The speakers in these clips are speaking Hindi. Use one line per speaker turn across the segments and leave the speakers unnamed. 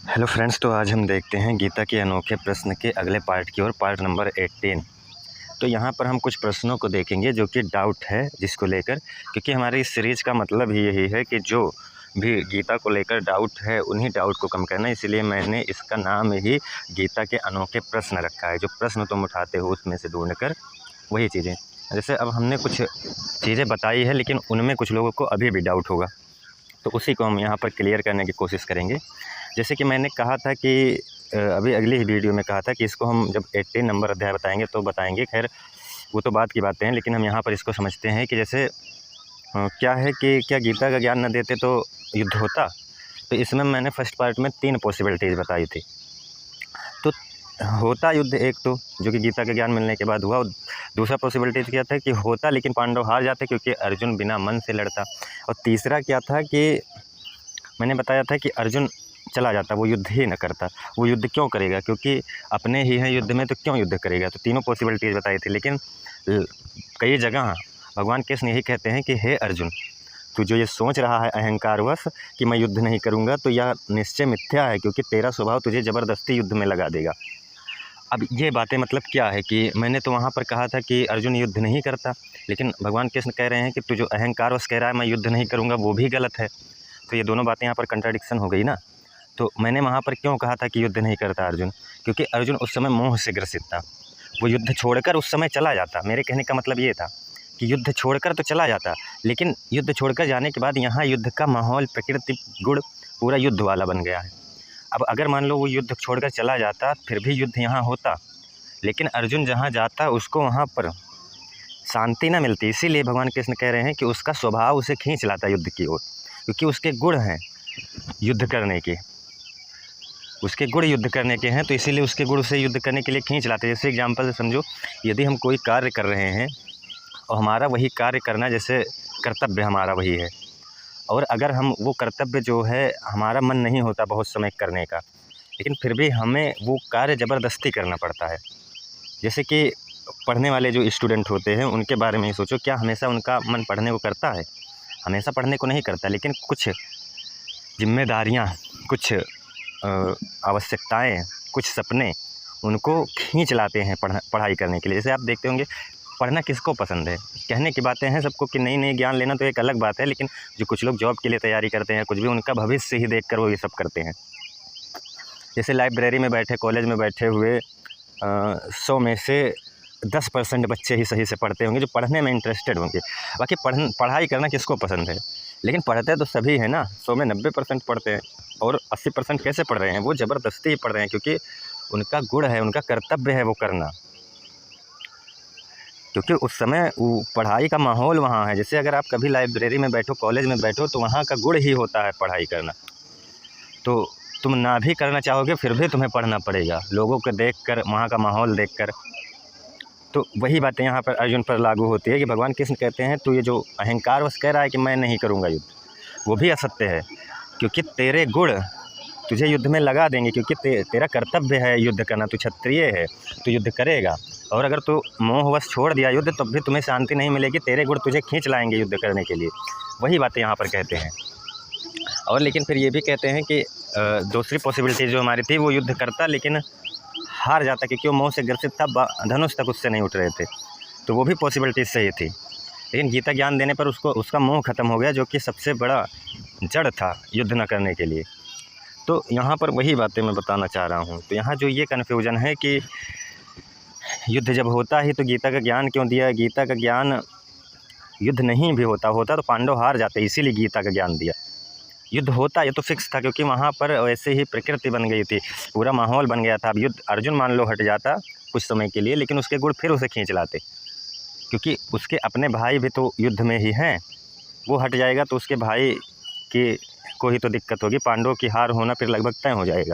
हेलो फ्रेंड्स, तो आज हम देखते हैं गीता के अनोखे प्रश्न के अगले पार्ट की ओर, पार्ट नंबर 18। तो यहाँ पर हम कुछ प्रश्नों को देखेंगे जो कि डाउट है जिसको लेकर, क्योंकि हमारी इस सीरीज़ का मतलब ही यही है कि जो भी गीता को लेकर डाउट है उन्हीं डाउट को कम करना। इसलिए मैंने इसका नाम ही गीता के अनोखे प्रश्न रखा है। जो प्रश्न तुम उठाते हो उसमें से ढूंढ कर वही चीज़ें, जैसे अब हमने कुछ चीज़ें बताई है लेकिन उनमें कुछ लोगों को अभी भी डाउट होगा, तो उसी को हम यहाँ पर क्लियर करने की कोशिश करेंगे। जैसे कि मैंने कहा था कि अभी अगली ही वीडियो में कहा था कि इसको हम जब 18 नंबर अध्याय बताएंगे तो बताएंगे। खैर वो तो बात की बातें हैं, लेकिन हम यहाँ पर इसको समझते हैं कि जैसे क्या है कि क्या गीता का ज्ञान न देते तो युद्ध होता। तो इसमें मैंने फर्स्ट पार्ट में 3 पॉसिबिलिटीज़ बताई थी। तो होता युद्ध एक, तो जो कि गीता का ज्ञान मिलने के बाद हुआ। और दूसरा पॉसिबिलिटीज़ क्या था कि होता लेकिन पांडव हार जाते क्योंकि अर्जुन बिना मन से लड़ता। और तीसरा क्या था कि मैंने बताया था कि अर्जुन चला जाता, वो युद्ध ही न करता। वो युद्ध क्यों करेगा, क्योंकि अपने ही हैं युद्ध में, तो क्यों युद्ध करेगा। तो तीनों पॉसिबिलिटीज़ बताई थी, लेकिन कई जगह भगवान कृष्ण यही कहते हैं कि हे अर्जुन, तू जो ये सोच रहा है अहंकारवश कि मैं युद्ध नहीं करूँगा, तो यह निश्चय मिथ्या है, क्योंकि तेरा स्वभाव तुझे ज़बरदस्ती युद्ध में लगा देगा। अब ये बातें मतलब क्या है कि मैंने तो वहाँ पर कहा था कि अर्जुन युद्ध नहीं करता, लेकिन भगवान कृष्ण कह रहे हैं कि तू जो अहंकारवश कह रहा है मैं युद्ध नहीं करूँगा, वो भी गलत है। तो ये दोनों बातें यहाँ पर कंट्राडिक्शन हो गई ना। तो मैंने वहाँ पर क्यों कहा था कि युद्ध नहीं करता अर्जुन, क्योंकि अर्जुन उस समय मोह से ग्रसित था। वो युद्ध छोड़कर उस समय चला जाता। मेरे कहने का मतलब ये था कि युद्ध छोड़कर तो चला जाता, लेकिन युद्ध छोड़कर जाने के बाद यहाँ युद्ध का माहौल, प्रकृति, गुण पूरा युद्ध वाला बन गया है। अब अगर मान लो वो युद्ध छोड़कर चला जाता फिर भी युद्ध यहाँ होता, लेकिन अर्जुन जहाँ जाता उसको वहाँ पर शांति न मिलती। इसीलिए भगवान कृष्ण कह रहे हैं कि उसका स्वभाव उसे खींच लाता युद्ध की ओर, क्योंकि उसके गुण हैं युद्ध करने के, उसके गुण युद्ध करने के हैं, तो इसीलिए उसके गुण से युद्ध करने के लिए खींच लाते हैं। जैसे एग्जांपल से समझो, यदि हम कोई कार्य कर रहे हैं और हमारा वही कार्य करना जैसे कर्तव्य हमारा वही है, और अगर हम वो कर्तव्य जो है हमारा मन नहीं होता बहुत समय करने का, लेकिन फिर भी हमें वो कार्य ज़बरदस्ती करना पड़ता है। जैसे कि पढ़ने वाले जो स्टूडेंट होते हैं उनके बारे में ही सोचो, क्या हमेशा उनका मन पढ़ने को करता है? हमेशा पढ़ने को नहीं करता, लेकिन कुछ जिम्मेदारियाँ, कुछ आवश्यकताएं, कुछ सपने उनको खींच लाते हैं पढ़ाई करने के लिए। जैसे आप देखते होंगे, पढ़ना किसको पसंद है? कहने की बातें हैं सबको कि नई नई ज्ञान लेना तो एक अलग बात है, लेकिन जो कुछ लोग जॉब के लिए तैयारी करते हैं, कुछ भी, उनका भविष्य ही देखकर वो ये सब करते हैं। जैसे लाइब्रेरी में बैठे, कॉलेज में बैठे हुए 100 में से 10% बच्चे ही सही से पढ़ते होंगे जो पढ़ने में इंटरेस्टेड होंगे। बाकी पढ़ाई करना किसको पसंद है? लेकिन पढ़ते तो सभी हैं ना। 100 में 90% पढ़ते हैं, और 80% कैसे पढ़ रहे हैं? वो ज़बरदस्ती ही पढ़ रहे हैं, क्योंकि उनका गुण है, उनका कर्तव्य है वो करना, क्योंकि उस समय वो पढ़ाई का माहौल वहाँ है। जैसे अगर आप कभी लाइब्रेरी में बैठो, कॉलेज में बैठो, तो वहाँ का गुण ही होता है पढ़ाई करना। तो तुम ना भी करना चाहोगे फिर भी तुम्हें पढ़ना पड़ेगा, लोगों को देखकर, वहाँ का माहौल देखकर। तो वही बातें यहाँ पर अर्जुन पर लागू होती है कि भगवान कृष्ण कहते हैं तो ये जो अहंकारवश कह रहा है कि मैं नहीं करूँगा युद्ध, वो भी असत्य है, क्योंकि तेरे गुण तुझे युद्ध में लगा देंगे, क्योंकि तेरा कर्तव्य है युद्ध करना, तू क्षत्रिय है, तू युद्ध करेगा। और अगर तू मोहवश छोड़ दिया युद्ध तब भी तुम्हें शांति नहीं मिलेगी, तेरे गुण तुझे खींच लाएंगे युद्ध करने के लिए। वही बातें यहाँ पर कहते हैं। और लेकिन फिर ये भी कहते हैं कि दूसरी पॉसिबिलिटी जो हमारी थी, वो युद्ध करता लेकिन हार जाता, क्योंकि वो मोह से ग्रसित था, धनुष तक उससे नहीं उठ रहे थे। तो वो भी पॉसिबिलिटी सही थी, लेकिन गीता ज्ञान देने पर उसका मोह खत्म हो गया, जो कि सबसे बड़ा जड़ था युद्ध न करने के लिए। तो यहाँ पर वही बातें मैं बताना चाह रहा हूँ। तो यहाँ जो ये कन्फ्यूजन है कि युद्ध जब होता ही तो गीता का ज्ञान क्यों दिया? गीता का ज्ञान युद्ध नहीं भी होता तो पांडव हार जाते, इसीलिए गीता का ज्ञान दिया। युद्ध होता ये तो फिक्स था, क्योंकि वहाँ पर वैसे ही प्रकृति बन गई थी, पूरा माहौल बन गया था। अब युद्ध अर्जुन मान लो हट जाता कुछ समय के लिए, लेकिन उसके गुण फिर उसे खींच लाते, क्योंकि उसके अपने भाई भी तो युद्ध में ही हैं। वो हट जाएगा तो उसके भाई की को ही तो दिक्कत होगी, पांडवों की हार होना फिर लगभग तय हो जाएगा।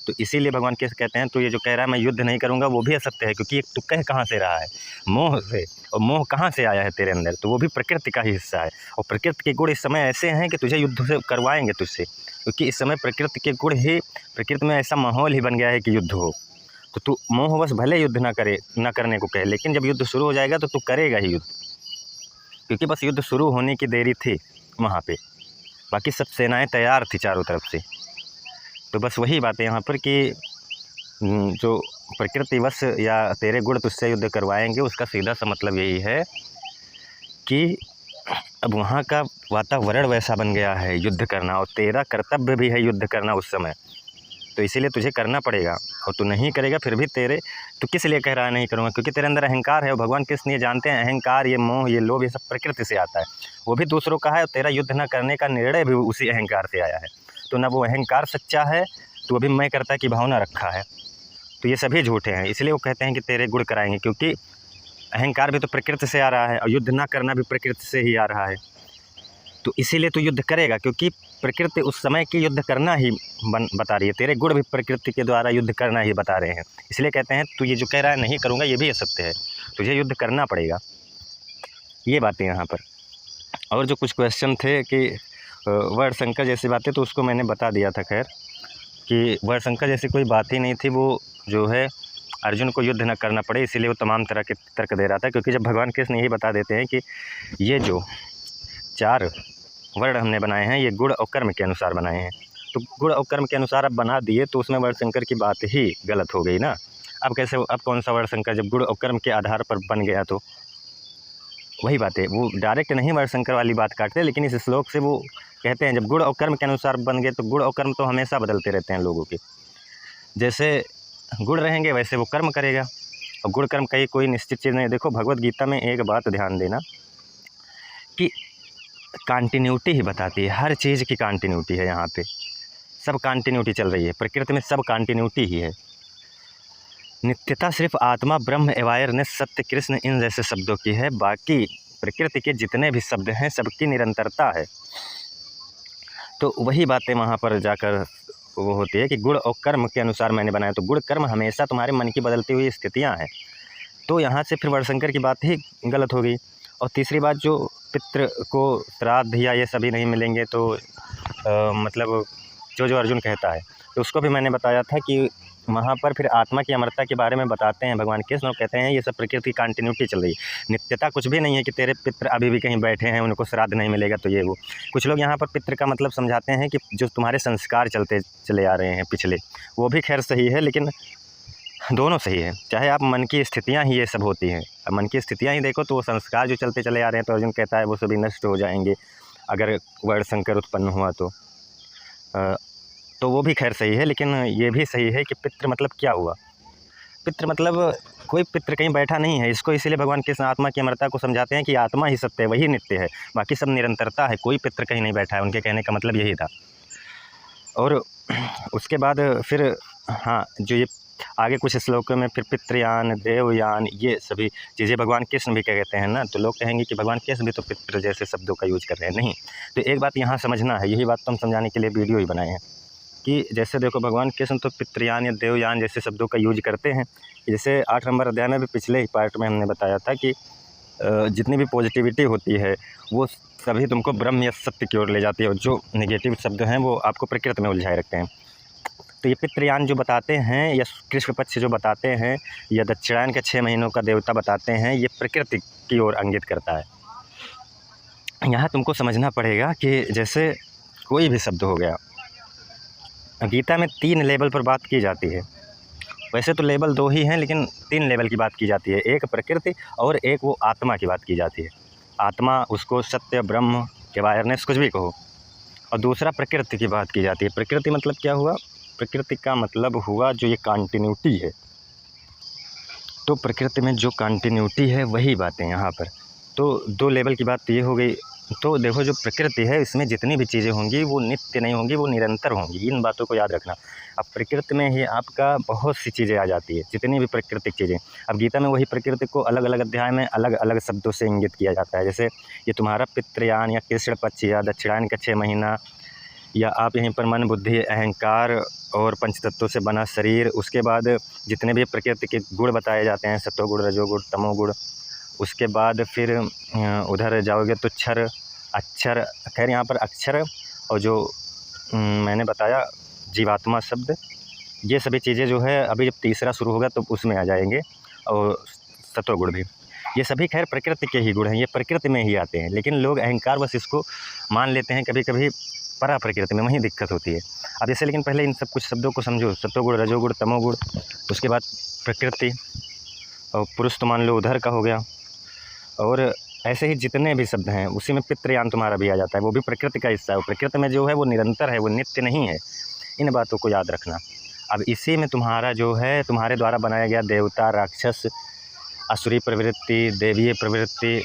तो इसीलिए भगवान कृष्ण कहते हैं तो ये जो कह रहा है मैं युद्ध नहीं करूँगा, वो भी असत्य है, क्योंकि तू कह कहाँ से रहा है? मोह से। और मोह कहाँ से आया है तेरे अंदर? तो वो भी प्रकृति का ही हिस्सा है, और प्रकृति के गुण इस समय ऐसे हैं कि तुझे युद्ध से करवाएंगे तुझसे, क्योंकि इस समय प्रकृति के गुण ही, प्रकृति में ऐसा माहौल ही बन गया है कि युद्ध हो। तो तू मोहवश भले युद्ध ना करने को कहे, लेकिन जब युद्ध शुरू हो जाएगा तो तू करेगा ही युद्ध, क्योंकि बस युद्ध शुरू होने की देरी थी वहाँ पे, बाकी सब सेनाएं तैयार थी चारों तरफ से। तो बस वही बात है यहाँ पर कि जो प्रकृतिवश या तेरे गुण तुझसे युद्ध करवाएंगे, उसका सीधा सा मतलब यही है कि अब वहाँ का वातावरण वैसा बन गया है युद्ध करना, और तेरा कर्तव्य भी है युद्ध करना उस समय, तो इसीलिए तुझे करना पड़ेगा। और तू नहीं करेगा फिर भी तू किस लिए कह रहा है नहीं करूँगा? क्योंकि तेरे अंदर अहंकार है, और भगवान कृष्ण ये जानते हैं अहंकार, ये मोह, ये लोभ, ये सब प्रकृति से आता है, वो भी दूसरों का है, और तेरा युद्ध न करने का निर्णय भी उसी अहंकार से आया है। तो ना वो अहंकार सच्चा है, तो अभी मैं करता की भावना रखा है, तो ये सभी झूठे हैं। इसलिए वो कहते हैं कि तेरे गुण कराएंगे, क्योंकि अहंकार भी तो प्रकृति से आ रहा है, और युद्ध ना करना भी प्रकृति से ही आ रहा है। तो इसीलिए तू युद्ध करेगा, क्योंकि प्रकृति उस समय की युद्ध करना ही बता रही है, तेरे गुण भी प्रकृति के द्वारा युद्ध करना ही बता रहे हैं। इसलिए कहते हैं तू ये जो कह रहा है नहीं करूँगा, ये भी असत्य है, तुझे युद्ध करना पड़ेगा। ये बातें यहाँ पर। और जो कुछ क्वेश्चन थे कि वर्णशंकर जैसी बातें, तो उसको मैंने बता दिया था खैर, कि वर्णशंकर जैसी कोई बात ही नहीं थी। वो जो है अर्जुन को युद्ध न करना पड़े, इसीलिए वो तमाम तरह के तर्क दे रहा था। क्योंकि जब भगवान कृष्ण यही बता देते हैं कि ये जो 4 वर्ण हमने बनाए हैं, ये गुण और कर्म के अनुसार बनाए हैं, तो गुण और कर्म के अनुसार अब बना दिए, तो उसमें वर्णशंकर की बात ही गलत हो गई ना। अब कैसे, अब कौन सा वर्णशंकर, जब गुण और कर्म के आधार पर बन गया, तो वही बात है। वो डायरेक्ट नहीं वर्णशंकर वाली बात काटते, लेकिन इस श्लोक से वो कहते हैं जब गुण और कर्म के अनुसार बन गए, तो गुण और कर्म तो हमेशा बदलते रहते हैं लोगों के। जैसे गुण रहेंगे वैसे वो कर्म करेगा, और गुण कर्म का कोई निश्चित चीज़ नहीं। देखो भगवत गीता में एक बात ध्यान देना कि कंटिन्यूटी ही बताती है, हर चीज़ की कंटिन्यूटी है। यहाँ पे सब कंटिन्यूटी चल रही है, प्रकृति में सब कंटिन्यूटी ही है। नित्यता सिर्फ आत्मा, ब्रह्म, अवेयरनेस, सत्य, कृष्ण, इन जैसे शब्दों की है। बाकी प्रकृति के जितने भी शब्द हैं सबकी निरंतरता है। तो वही बातें वहाँ पर जाकर वो होती है कि गुण और कर्म के अनुसार मैंने बनाया, तो गुण कर्म हमेशा तुम्हारे मन की बदलती हुई स्थितियाँ हैं। तो यहाँ से फिर वर्णशंकर की बात ही गलत हो गई। और तीसरी बात, जो पितृ को श्राद्ध या ये सभी नहीं मिलेंगे, तो मतलब जो अर्जुन कहता है, तो उसको भी मैंने बताया था कि वहाँ पर फिर आत्मा की अमरता के बारे में बताते हैं भगवान कृष्ण, और कहते हैं ये सब प्रकृति की कंटिन्यूटी चल रही है, नित्यता कुछ भी नहीं है कि तेरे पितृ अभी भी कहीं बैठे हैं, उनको श्राद्ध नहीं मिलेगा तो ये वो। कुछ लोग यहाँ पर पितृ का मतलब समझाते हैं कि जो तुम्हारे संस्कार चलते चले आ रहे हैं पिछले, वो भी खैर सही है, लेकिन दोनों सही है। चाहे आप मन की स्थितियाँ ही ये सब होती हैं, अब मन की स्थितियाँ ही देखो, तो वो संस्कार जो चलते चले आ रहे हैं, तो अर्जुन कहता है वो सभी नष्ट हो जाएंगे अगर वर्णशंकर उत्पन्न हुआ तो वो भी खैर सही है। लेकिन ये भी सही है कि पितृ मतलब क्या हुआ, पितृ मतलब कोई पितृ कहीं बैठा नहीं है। इसको इसीलिए भगवान कृष्ण आत्मा की अमरता को समझाते हैं कि आत्मा ही सत्य है, वही नित्य है, बाकी सब निरंतरता है, कोई पितृ कहीं नहीं बैठा है। उनके कहने का मतलब यही था। और उसके बाद फिर हाँ, जो ये आगे कुछ श्लोकों में फिर पितृयान, देवयान, ये सभी चीज़ें भगवान कृष्ण भी कहते हैं ना, तो लोग कहेंगे कि भगवान कृष्ण भी तो पितृ जैसे शब्दों का यूज कर रहे हैं। नहीं, तो एक बात यहाँ समझना है, यही बात तो हम समझाने के लिए वीडियो ही बनाए हैं कि जैसे देखो भगवान कृष्ण तो पितृयान या देवयान जैसे शब्दों का यूज करते हैं। जैसे 8 नंबर अध्याय में भी पिछले ही पार्ट में हमने बताया था कि जितनी भी पॉजिटिविटी होती है वो सभी तुमको ब्रह्म या सत्य की ओर ले जाती है, और जो नेगेटिव शब्द हैं वो आपको प्रकृति में उलझाए रखते हैं। तो ये पितृयान जो बताते हैं, या कृष्ण पक्ष जो बताते हैं, या दक्षिणायन के 6 महीनों का देवता बताते हैं, ये प्रकृति की ओर इंगित करता है। यहाँ तुमको समझना पड़ेगा कि जैसे कोई भी शब्द हो गया, गीता में 3 लेवल पर बात की जाती है। वैसे तो लेवल 2 ही हैं, लेकिन 3 लेवल की बात की जाती है। एक प्रकृति और एक वो आत्मा की बात की जाती है। आत्मा, उसको सत्य, ब्रह्म, अवेयरनेस, कुछ भी कहो, और दूसरा प्रकृति की बात की जाती है। प्रकृति मतलब क्या हुआ, प्रकृति का मतलब हुआ जो ये कंटिन्यूटी है। तो प्रकृति में जो कंटिन्यूटी है वही बातें यहाँ पर। तो 2 लेवल की बात ये हो गई। तो देखो जो प्रकृति है इसमें जितनी भी चीज़ें होंगी वो नित्य नहीं होंगी, वो निरंतर होंगी। इन बातों को याद रखना। अब प्रकृति में ही आपका बहुत सी चीज़ें आ जाती है, जितनी भी प्राकृतिक चीज़ें। अब गीता में वही प्रकृति को अलग अलग अध्याय में अलग अलग शब्दों से इंगित किया जाता है। जैसे ये तुम्हारा पितृयान या कृष्ण पक्ष या दक्षिणायन का 6 महीना, या आप यहीं पर मन, बुद्धि, अहंकार और पंचतत्वों से बना शरीर। उसके बाद जितने भी प्रकृति के गुण बताए जाते हैं, सत्वगुण, रजोगुण, तमोगुण। उसके बाद फिर उधर जाओगे तो क्षर, अक्षर, खैर यहाँ पर अक्षर और जो मैंने बताया जीवात्मा शब्द, ये सभी चीज़ें जो है अभी जब तीसरा शुरू होगा तो उसमें आ जाएंगे। और सत्वगुण भी, ये सभी खैर प्रकृति के ही गुण हैं, ये प्रकृति में ही आते हैं। लेकिन लोग अहंकार बस इसको मान लेते हैं कभी कभी परा प्रकृति में वहीं दिक्कत होती है। अब जैसे लेकिन पहले इन सब कुछ शब्दों को समझो, सत्वगुण, रजोगुण, तमोगुण, उसके बाद प्रकृति, और पुरुष तो मान लो उधर का हो गया, और ऐसे ही जितने भी शब्द हैं उसी में पितृयान तुम्हारा भी आ जाता है, वो भी प्रकृति का हिस्सा है। प्रकृति में जो है वो निरंतर है, वो नित्य नहीं है। इन बातों को याद रखना। अब इसी में तुम्हारा जो है तुम्हारे द्वारा बनाया गया देवता, राक्षस, असुरी प्रवृत्ति, देवीय प्रवृत्ति,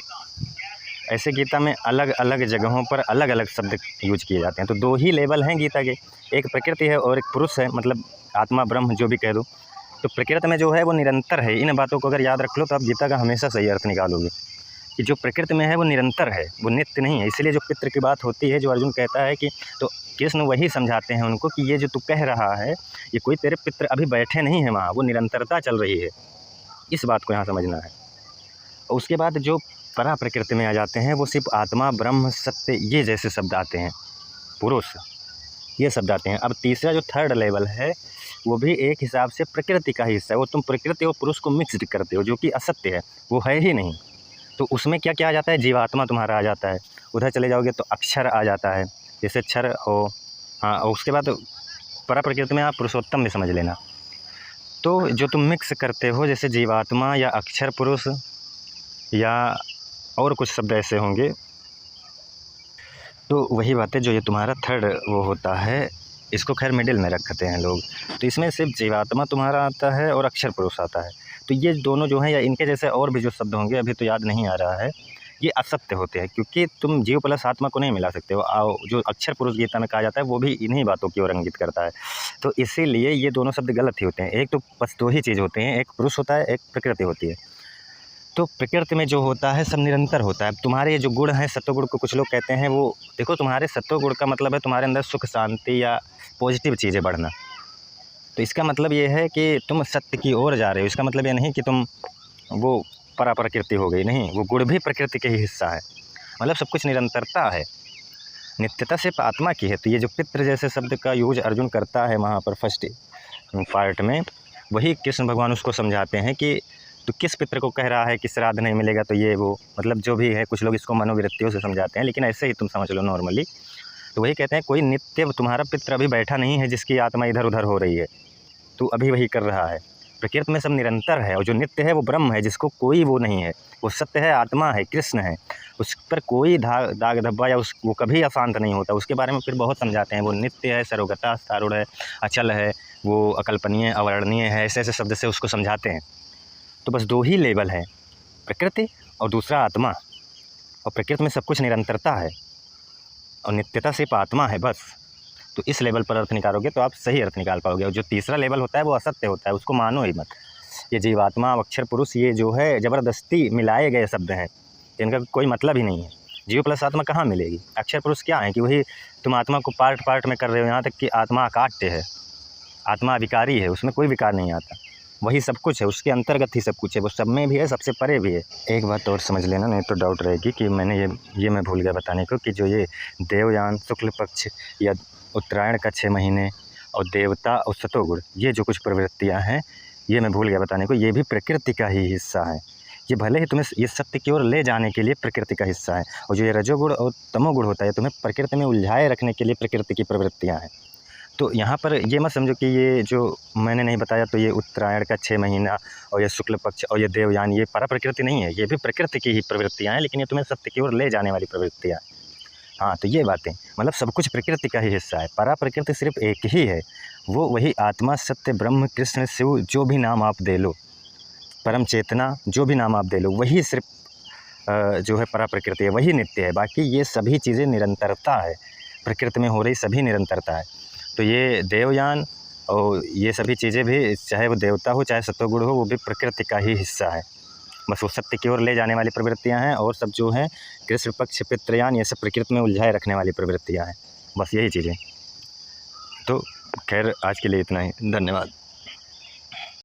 ऐसे गीता में अलग अलग जगहों पर अलग अलग शब्द यूज किए जाते हैं। तो 2 ही लेवल हैं गीता के, एक प्रकृति है और एक पुरुष है, मतलब आत्मा, ब्रह्म, जो भी कह दो। तो प्रकृति में जो है वो निरंतर है। इन बातों को अगर याद रख लो तो आप गीता का हमेशा सही अर्थ निकालोगे कि जो प्रकृति में है वो निरंतर है, वो नित्य नहीं है। इसलिए जो पितृ की बात होती है, जो अर्जुन कहता है कि, तो कृष्ण वही समझाते हैं उनको कि ये जो तू कह रहा है, ये कोई तेरे पितृ अभी बैठे नहीं हैं वहाँ, वो निरंतरता चल रही है। इस बात को यहाँ समझना है। और उसके बाद जो परा प्रकृति में आ जाते हैं वो सिर्फ आत्मा, ब्रह्म, सत्य, ये जैसे शब्द आते हैं, पुरुष, ये शब्द आते हैं। अब तीसरा जो थर्ड लेवल है वो भी एक हिसाब से प्रकृति का ही हिस्सा है। वो तुम प्रकृति और पुरुष को मिक्सड करते हो, जो कि असत्य है, वो है ही नहीं। तो उसमें क्या क्या आ जाता है, जीवात्मा तुम्हारा आ जाता है। उधर चले जाओगे तो अक्षर आ जाता है, जैसे क्षर हो। हाँ, और उसके बाद परा प्रकृति में आप पुरुषोत्तम भी समझ लेना। तो जो तुम मिक्स करते हो, जैसे जीवात्मा या अक्षर पुरुष या और कुछ शब्द ऐसे होंगे, तो वही बातें जो ये तुम्हारा थर्ड वो होता है, इसको खैर मिडिल में रखते हैं लोग। तो इसमें सिर्फ जीवात्मा तुम्हारा आता है और अक्षर पुरुष आता है। तो ये दोनों जो हैं या इनके जैसे और भी जो शब्द होंगे, अभी तो याद नहीं आ रहा है, ये असत्य होते हैं, क्योंकि तुम जीव प्लस आत्मा को नहीं मिला सकते हो। जो अक्षर पुरुष गीता में कहा जाता है वो भी इन्हीं बातों की ओर इंगित करता है। तो इसीलिए ये दोनों शब्द गलत ही होते हैं। एक तो बस 2 ही चीज़ होते हैं, एक पुरुष होता है, एक प्रकृति होती है। तो प्रकृति में जो होता है सब निरंतर होता है। तुम्हारे ये जो गुण हैं, सत्वगुण को कुछ लोग कहते हैं, वो देखो तुम्हारे सत्वगुण का मतलब है तुम्हारे अंदर सुख, शांति या पॉजिटिव चीज़ें बढ़ना। तो इसका मतलब ये है कि तुम सत्य की ओर जा रहे हो। इसका मतलब ये नहीं कि तुम वो परा प्रकृति हो गई, नहीं, वो गुण भी प्रकृति के ही हिस्सा है। मतलब सब कुछ निरंतरता है, नित्यता सिर्फ आत्मा की है। तो ये जो पितृ जैसे शब्द का यूज अर्जुन करता है वहाँ पर फर्स्ट पार्ट में, वही कृष्ण भगवान उसको समझाते हैं कि तो किस पितृ को कह रहा है कि श्राद्ध नहीं मिलेगा, तो ये वो मतलब जो भी है, कुछ लोग इसको मनोवृत्तियों से समझाते हैं, लेकिन ऐसे ही तुम समझ लो नॉर्मली। तो वही कहते हैं कोई नित्य तुम्हारा पितृ अभी बैठा नहीं है जिसकी आत्मा इधर उधर हो रही है, तो अभी वही कर रहा है। प्रकृति में सब निरंतर है, और जो नित्य है वो ब्रह्म है, जिसको कोई वो नहीं है, वो सत्य है, आत्मा है, कृष्ण है, उस पर कोई दाग धब्बा या वो कभी अशांत नहीं होता। उसके बारे में फिर बहुत समझाते हैं, वो नित्य है, सर्वगता स्थारूढ़ है, अचल है, वो अकल्पनीय, अवर्णनीय है, ऐसे ऐसे शब्द से उसको समझाते हैं। तो बस 2 ही लेवल है, प्रकृति और दूसरा आत्मा। और प्रकृति में सब कुछ निरंतरता है और नित्यता सिर्फ आत्मा है बस। तो इस लेवल पर अर्थ निकालोगे तो आप सही अर्थ निकाल पाओगे। और जो तीसरा लेवल होता है वो असत्य होता है, उसको मानो ही मत। ये जीवात्मा, अक्षर पुरुष, ये जो है ज़बरदस्ती मिलाए गए शब्द हैं, इनका कोई मतलब ही नहीं है। जीव प्लस आत्मा कहाँ मिलेगी? अक्षर पुरुष क्या है कि वही तुम आत्मा को पार्ट पार्ट में कर रहे हो, यहाँ तक कि आत्मा अकाट्य है, आत्मा विकारी है, उसमें कोई विकार नहीं आता। वही सब कुछ है, उसके अंतर्गत ही सब कुछ है, वो सब में भी है, सबसे परे भी है। एक बात और समझ लेना, नहीं तो डाउट रहेगी कि मैंने ये मैं भूल गया बताने को कि जो ये देवयान, शुक्ल पक्ष या उत्तरायण का 6 महीने और देवता और सतोगुण, ये जो कुछ प्रवृत्तियाँ हैं, ये मैं भूल गया बताने को, ये भी प्रकृति का ही हिस्सा है। ये भले ही तुम्हें ये सत्य की ओर ले जाने के लिए प्रकृति का हिस्सा है, और जो ये रजोगुण और तमोगुण होता है तुम्हें प्रकृति में उलझाए रखने के लिए प्रकृति की प्रवृत्तियाँ हैं। तो यहाँ पर ये मत समझो कि ये जो मैंने नहीं बताया तो ये उत्तरायण का 6 महीना और ये शुक्ल पक्ष और ये देवयान ये परा प्रकृति नहीं है, ये भी प्रकृति की ही प्रवृत्तियाँ हैं, लेकिन ये तुम्हें सत्य की ओर ले जाने वाली प्रवृत्तियाँ। हाँ, तो ये बातें मतलब सब कुछ प्रकृति का ही हिस्सा है। परा प्रकृति सिर्फ एक ही है, वो वही आत्मा, सत्य, ब्रह्म, कृष्ण, शिव, जो भी नाम आप दे लो, परम चेतना, जो भी नाम आप दे लो, वही सिर्फ जो है परा प्रकृति है, वही नित्य है। बाकी ये सभी चीज़ें निरंतरता है, प्रकृति में हो रही सभी निरंतरता है। तो ये देवयान और ये सभी चीज़ें भी, चाहे वो देवता हो चाहे सत्वगुण हो, वो भी प्रकृति का ही हिस्सा है। बस वो सत्य की ओर ले जाने वाली प्रवृत्तियाँ हैं, और सब जो हैं कृष्ण पक्ष, पितृयान, ये सब प्रकृति में उलझाए रखने वाली प्रवृत्तियाँ हैं। बस यही चीज़ें। तो खैर आज के लिए इतना ही, धन्यवाद।